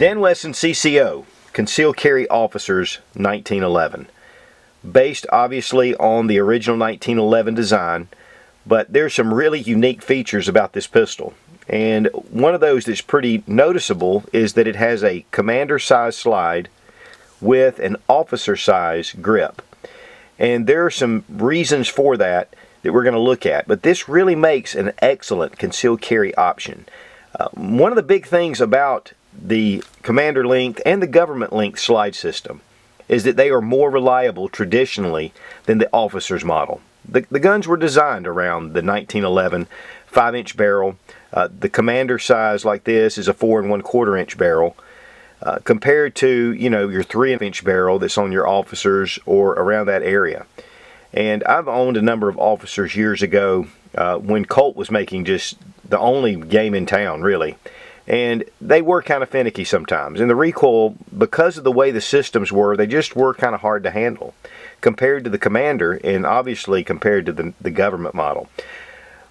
Dan Wesson CCO, Concealed Carry Officers 1911. Based obviously on the original 1911 design, but there's some really unique features about this pistol. And one of those that's pretty noticeable is that it has a commander size slide with an officer size grip. And there are some reasons for that we're going to look at, but this really makes an excellent concealed carry option. One of the big things about the commander length and the government length slide system is that they are more reliable traditionally than the officer's model. The guns were designed around the 1911 5-inch barrel. The commander size like this is a 4 1/4 inch barrel. Compared to, your 3-inch barrel that's on your officers or around that area. And I've owned a number of officers years ago when Colt was making just the only game in town, really. And they were kind of finicky sometimes. And the recoil, because of the way the systems were, they just were kind of hard to handle compared to the commander and obviously compared to the government model.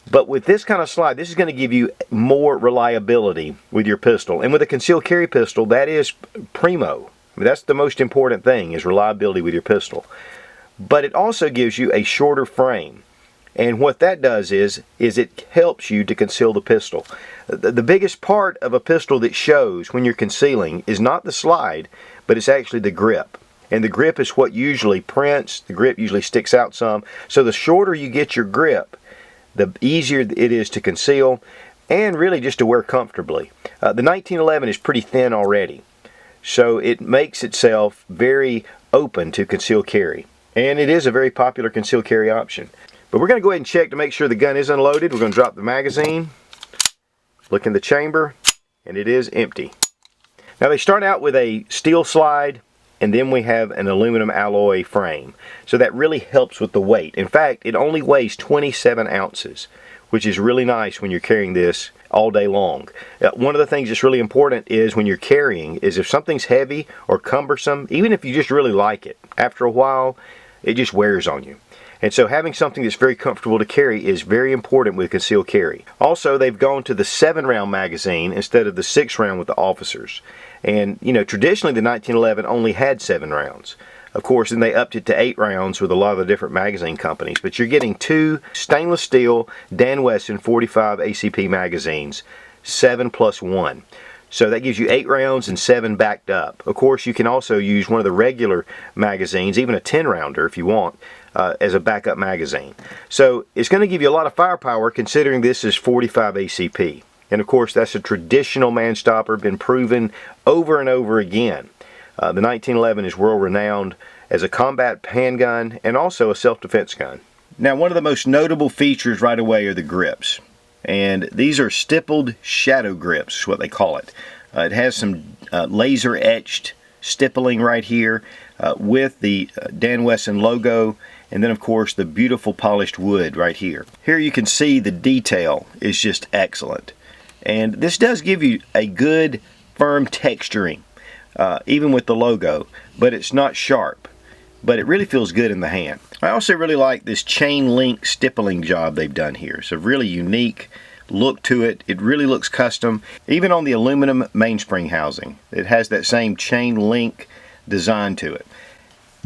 But with this kind of slide, this is going to give you more reliability with your pistol. And with a concealed carry pistol, that is primo. I mean, that's the most important thing, is reliability with your pistol. But it also gives you a shorter frame. And what that does is it helps you to conceal the pistol. The biggest part of a pistol that shows when you're concealing is not the slide, but it's actually the grip. And the grip is what usually prints. The grip usually sticks out some. So the shorter you get your grip, the easier it is to conceal and really just to wear comfortably. The 1911 is pretty thin already, so it makes itself very open to concealed carry. And it is a very popular concealed carry option. But we're going to go ahead and check to make sure the gun is unloaded. We're going to drop the magazine, look in the chamber, and it is empty. Now they start out with a steel slide, and then we have an aluminum alloy frame. So that really helps with the weight. In fact, it only weighs 27 ounces, which is really nice when you're carrying this all day long. One of the things that's really important is when you're carrying is if something's heavy or cumbersome, even if you just really like it, after a while, it just wears on you. And so having something that's very comfortable to carry is very important with concealed carry. Also, they've gone to the 7-round magazine instead of the 6-round with the officers. And, traditionally the 1911 only had 7 rounds. Of course, then they upped it to 8 rounds with a lot of the different magazine companies. But you're getting 2 stainless steel Dan Wesson 45 ACP magazines, 7 plus 1. So that gives you 8 rounds and 7 backed up. Of course, you can also use one of the regular magazines, even a 10-rounder if you want, as a backup magazine. So it's going to give you a lot of firepower considering this is 45 ACP. And of course, that's a traditional man stopper, been proven over and over again. The 1911 is world renowned as a combat handgun and also a self-defense gun. Now, one of the most notable features right away are the grips. And these are stippled shadow grips, is what they call it. It has some laser etched stippling right here with the Dan Wesson logo, and then of course the beautiful polished wood right here. Here you can see the detail is just excellent. And this does give you a good firm texturing, even with the logo, but it's not sharp. But it really feels good in the hand. I also really like this chain link stippling job they've done here. It's a really unique look to it. It really looks custom. Even on the aluminum mainspring housing, it has that same chain link design to it.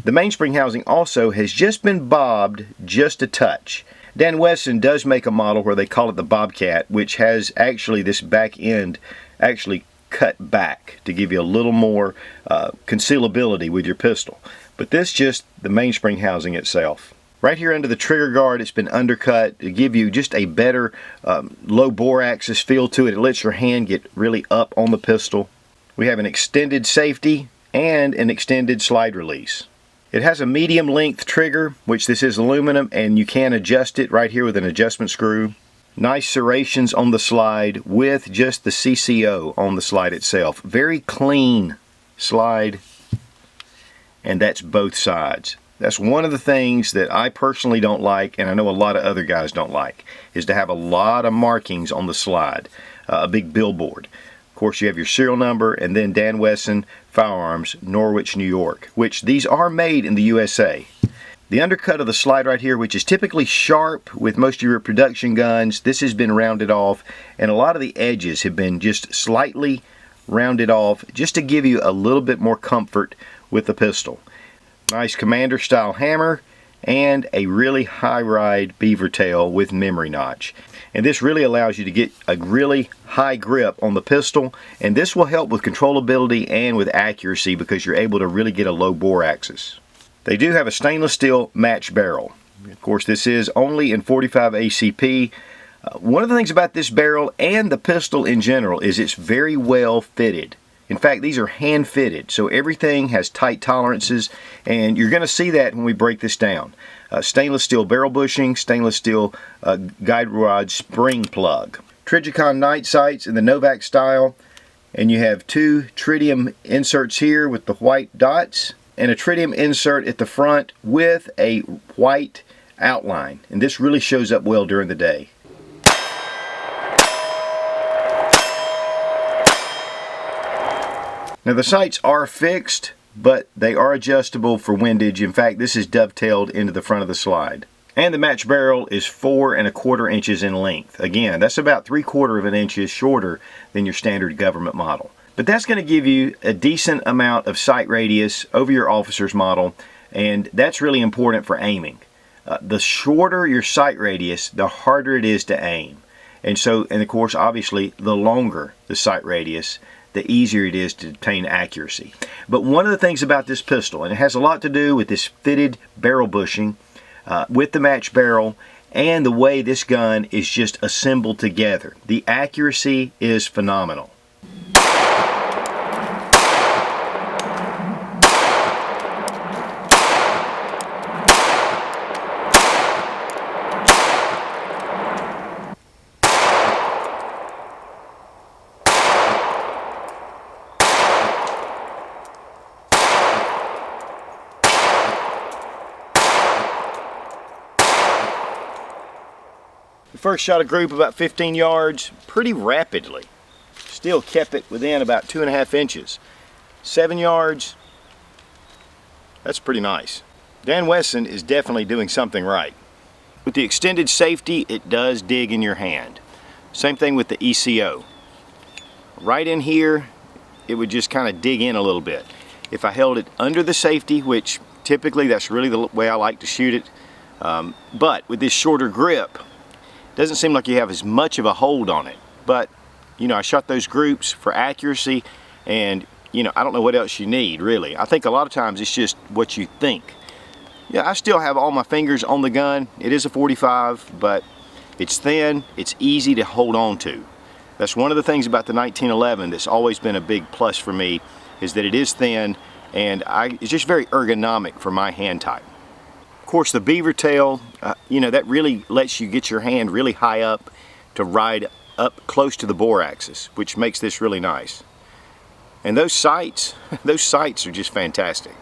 The mainspring housing also has just been bobbed just a touch. Dan Wesson does make a model where they call it the Bobcat, which has actually this back end actually cut back to give you a little more concealability with your pistol. But this just the mainspring housing itself. Right here under the trigger guard, it's been undercut to give you just a better low bore axis feel to it. It lets your hand get really up on the pistol. We have an extended safety and an extended slide release. It has a medium length trigger, which this is aluminum, and you can adjust it right here with an adjustment screw. Nice serrations on the slide with just the CCO on the slide itself. Very clean slide, and that's both sides. That's one of the things that I personally don't like, and I know a lot of other guys don't like, is to have a lot of markings on the slide, a big billboard. Of course, you have your serial number, and then Dan Wesson Firearms, Norwich, New York, which these are made in the USA. The undercut of the slide right here, which is typically sharp with most of your production guns, this has been rounded off, and a lot of the edges have been just slightly rounded off just to give you a little bit more comfort with the pistol. Nice commander style hammer and a really high ride beaver tail with memory notch. And this really allows you to get a really high grip on the pistol, and this will help with controllability and with accuracy because you're able to really get a low bore axis. They do have a stainless steel match barrel. Of course, this is only in 45 ACP. One of the things about this barrel and the pistol in general is it's very well fitted. In fact, these are hand fitted, so everything has tight tolerances, and you're going to see that when we break this down. Stainless steel barrel bushing, stainless steel guide rod spring plug. Trijicon night sights in the Novak style, and you have two tritium inserts here with the white dots, and a tritium insert at the front with a white outline, and this really shows up well during the day. Now the sights are fixed, but they are adjustable for windage. In fact, this is dovetailed into the front of the slide. And the match barrel is 4 1/4 inches in length. Again, that's about 3/4 of an inch shorter than your standard government model. But that's going to give you a decent amount of sight radius over your officer's model, and that's really important for aiming. The shorter your sight radius, the harder it is to aim. And of course, obviously, the longer the sight radius, the easier it is to obtain accuracy. But one of the things about this pistol, and it has a lot to do with this fitted barrel bushing with the match barrel and the way this gun is just assembled together. The accuracy is phenomenal. We first shot a group about 15 yards pretty rapidly. Still kept it within about 2.5 inches. 7 yards, that's pretty nice. Dan Wesson is definitely doing something right. With the extended safety, it does dig in your hand. Same thing with the ECO. Right in here, it would just kind of dig in a little bit. If I held it under the safety, which typically that's really the way I like to shoot it, but with this shorter grip, doesn't seem like you have as much of a hold on it. But you know, I shot those groups for accuracy, and you know, I don't know what else you need really. I think a lot of times it's just what you think. Yeah, I still have all my fingers on the gun. It is a 45, but it's thin, it's easy to hold on to. That's one of the things about the 1911 that's always been a big plus for me, is that it is thin, and it's just very ergonomic for my hand type. Of course, the beaver tail, you know, that really lets you get your hand really high up to ride up close to the bore axis, which makes this really nice. And those sights are just fantastic.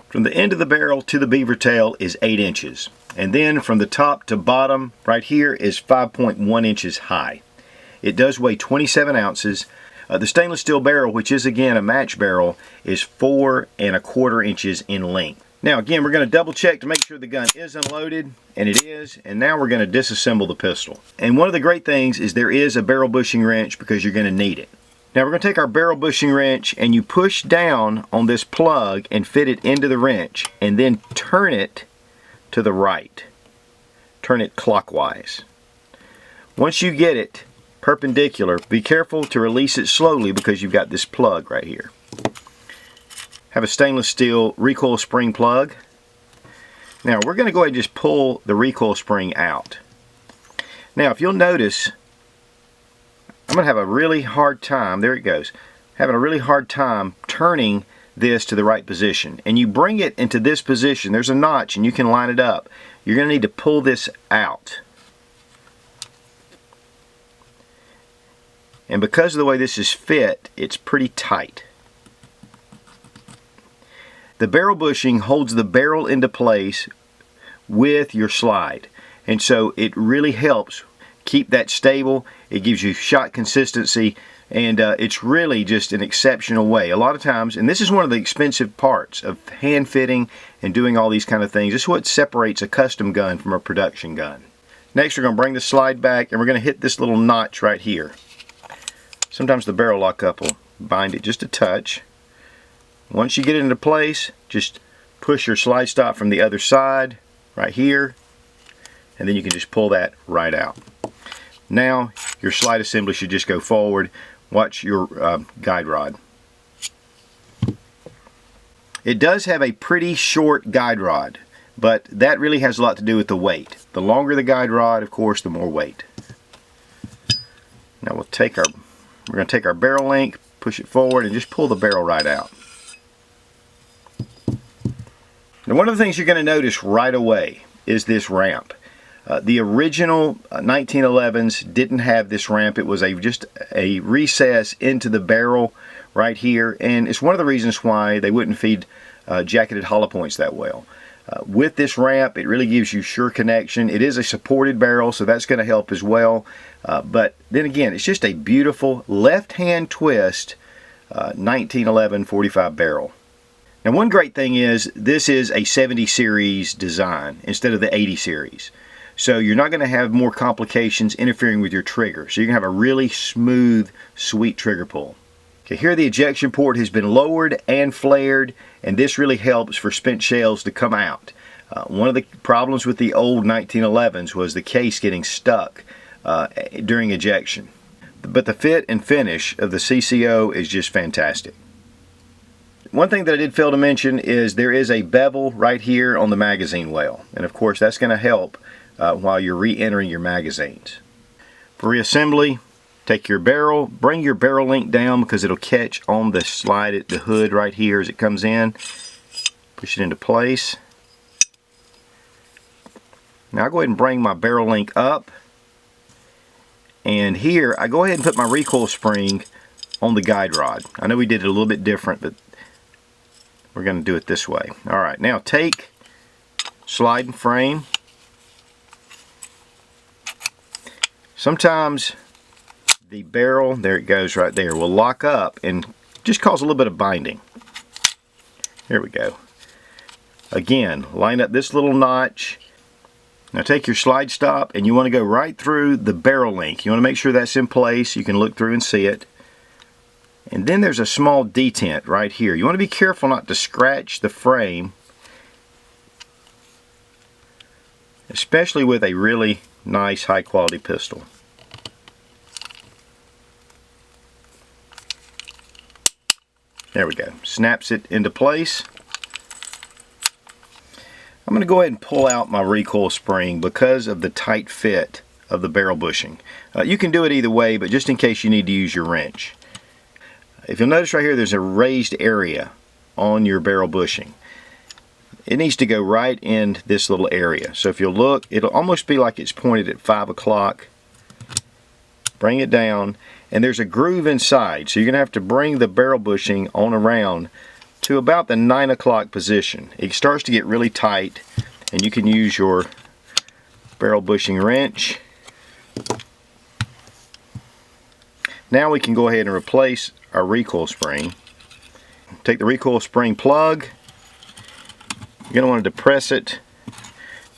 From the end of the barrel to the beaver tail is 8 inches. And then from the top to bottom right here is 5.1 inches high. It does weigh 27 ounces. The stainless steel barrel, which is again a match barrel, is 4 1/4 inches in length. Now again, we're going to double check to make sure the gun is unloaded, and it is, and now we're going to disassemble the pistol. And one of the great things is there is a barrel bushing wrench because you're going to need it. Now we're going to take our barrel bushing wrench, and you push down on this plug and fit it into the wrench, and then turn it to the right. Turn it clockwise. Once you get it perpendicular, be careful to release it slowly because you've got this plug right here. Have a stainless steel recoil spring plug. Now we're going to go ahead and just pull the recoil spring out. Now if you'll notice, I'm going to have a really hard time, there it goes, having a really hard time turning this to the right position. And you bring it into this position, there's a notch and you can line it up. You're going to need to pull this out. And because of the way this is fit, it's pretty tight. The barrel bushing holds the barrel into place with your slide, and so it really helps keep that stable. It gives you shot consistency, and it's really just an exceptional way. A lot of times, and this is one of the expensive parts of hand fitting and doing all these kind of things, this is what separates a custom gun from a production gun. Next, we're going to bring the slide back, and we're going to hit this little notch right here. Sometimes the barrel lockup will bind it just a touch. Once you get it into place, just push your slide stop from the other side right here, and then you can just pull that right out. Now your slide assembly should just go forward. Watch your guide rod. It does have a pretty short guide rod, but that really has a lot to do with the weight. The longer the guide rod, of course, the more weight. Now we're going to take our barrel link, push it forward, and just pull the barrel right out. Now, one of the things you're going to notice right away is this ramp. The original 1911s didn't have this ramp. It was just a recess into the barrel right here, and it's one of the reasons why they wouldn't feed jacketed hollow points that well. With this ramp, it really gives you sure connection. It is a supported barrel, so that's going to help as well. But then again, it's just a beautiful left-hand twist 1911 45 barrel. Now, one great thing is this is a 70 series design instead of the 80 series. So you're not going to have more complications interfering with your trigger. So you're going to have a really smooth, sweet trigger pull. Okay, here the ejection port has been lowered and flared, and this really helps for spent shells to come out. One of the problems with the old 1911s was the case getting stuck during ejection. But the fit and finish of the CCO is just fantastic. One thing that I did fail to mention is there is a bevel right here on the magazine well, and of course that's going to help while you're re-entering your magazines. For reassembly, take your barrel, bring your barrel link down because it'll catch on the slide at the hood right here as it comes in. Push it into place. Now I'll go ahead and bring my barrel link up, and here I go ahead and put my recoil spring on the guide rod. I know we did it a little bit different, but we're going to do it this way. Alright, now take slide and frame. Sometimes the barrel, there it goes right there, will lock up and just cause a little bit of binding. Here we go. Again, line up this little notch. Now take your slide stop and you want to go right through the barrel link. You want to make sure that's in place. You can look through and see it. And then there's a small detent right here. You want to be careful not to scratch the frame, especially with a really nice high quality pistol. There we go. Snaps it into place. I'm going to go ahead and pull out my recoil spring because of the tight fit of the barrel bushing. You can do it either way, but just in case you need to use your wrench. If you'll notice right here, there's a raised area on your barrel bushing. It needs to go right in this little area. So if you'll look, it'll almost be like it's pointed at 5 o'clock. Bring it down, and there's a groove inside. So you're going to have to bring the barrel bushing on around to about the 9 o'clock position. It starts to get really tight, and you can use your barrel bushing wrench. Now we can go ahead and replace our recoil spring. Take the recoil spring plug. You're going to want to depress it.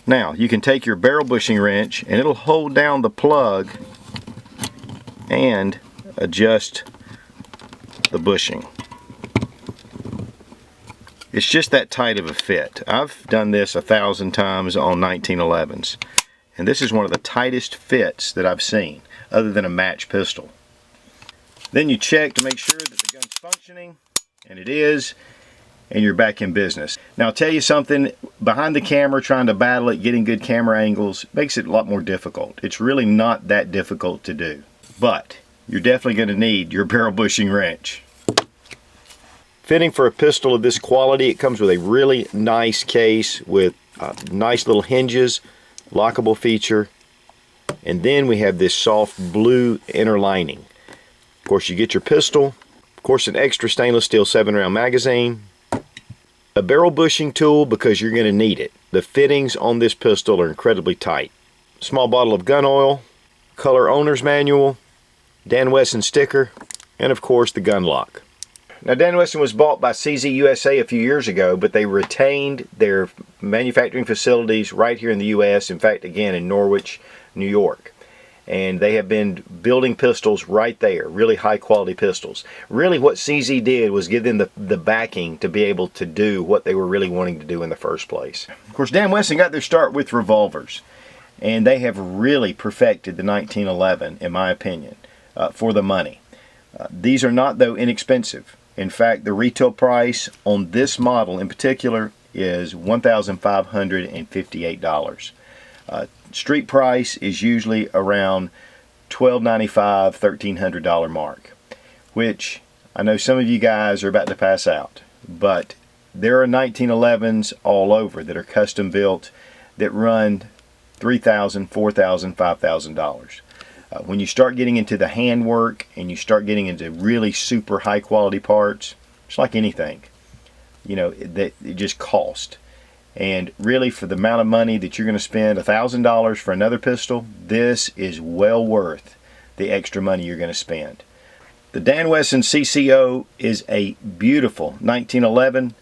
Now you can take your barrel bushing wrench and it'll hold down the plug and adjust the bushing. It's just that tight of a fit. I've done this 1,000 times on 1911s, and this is one of the tightest fits that I've seen other than a match pistol. Then you check to make sure that the gun's functioning, and it is, and you're back in business. Now I'll tell you something, behind the camera trying to battle it, getting good camera angles, makes it a lot more difficult. It's really not that difficult to do, but you're definitely going to need your barrel bushing wrench. Fitting for a pistol of this quality, it comes with a really nice case with nice little hinges, lockable feature, and then we have this soft blue inner lining. Of course, you get your pistol, of course an extra stainless steel 7-round magazine, a barrel bushing tool because you're going to need it. The fittings on this pistol are incredibly tight. Small bottle of gun oil, color owner's manual, Dan Wesson sticker, and of course the gun lock. Now Dan Wesson was bought by CZ USA a few years ago, but they retained their manufacturing facilities right here in the US, in fact again in Norwich, New York. and they have been building pistols right there, really high quality pistols. Really what CZ did was give them the backing to be able to do what they were really wanting to do in the first place. Of course, Dan Wesson got their start with revolvers, and they have really perfected the 1911, in my opinion, for the money. These are not, though, inexpensive. In fact, the retail price on this model in particular is $1,558. Street price is usually around $1,295, $1,300 mark, which I know some of you guys are about to pass out, but there are 1911s all over that are custom built that run $3,000, $4,000, $5,000. When you start getting into the handwork and you start getting into really super high quality parts, it's like anything, you know, that it just costs. And really, for the amount of money that you're going to spend, $1,000 for another pistol, this is well worth the extra money you're going to spend. The Dan Wesson CCO is a beautiful 1911,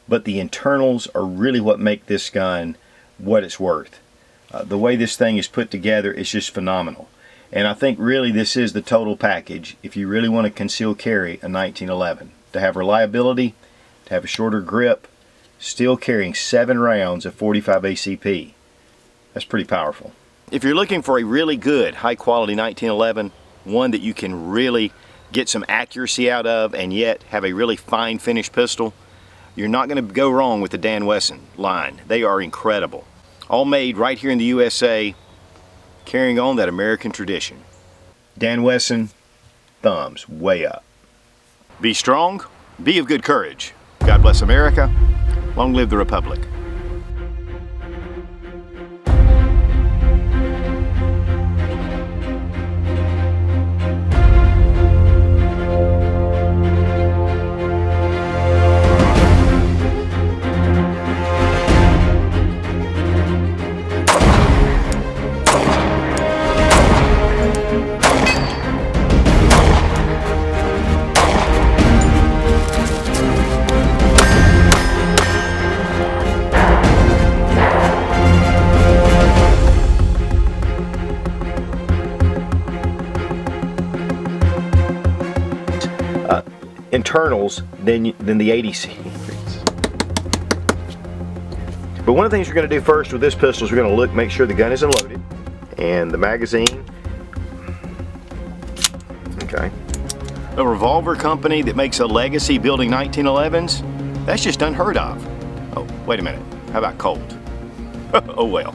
but the internals are really what make this gun what it's worth. The way this thing is put together is just phenomenal. And I think really this is the total package if you really want to conceal carry a 1911. To have reliability, to have a shorter grip, still carrying 7 rounds of 45 ACP. That's pretty powerful. If you're looking for a really good, high quality 1911, one that you can really get some accuracy out of and yet have a really fine finished pistol, you're not going to go wrong with the Dan Wesson line. They are incredible. All made right here in the USA, carrying on that American tradition. Dan Wesson, thumbs way up. Be strong, be of good courage. God bless America. Long live the Republic. Internals than the 80 series. But one of the things we're going to do first with this pistol is we're going to make sure the gun isn't loaded and the magazine. Okay. A revolver company that makes a legacy building 1911s, that's just unheard of. Oh, wait a minute. How about cold? Oh well.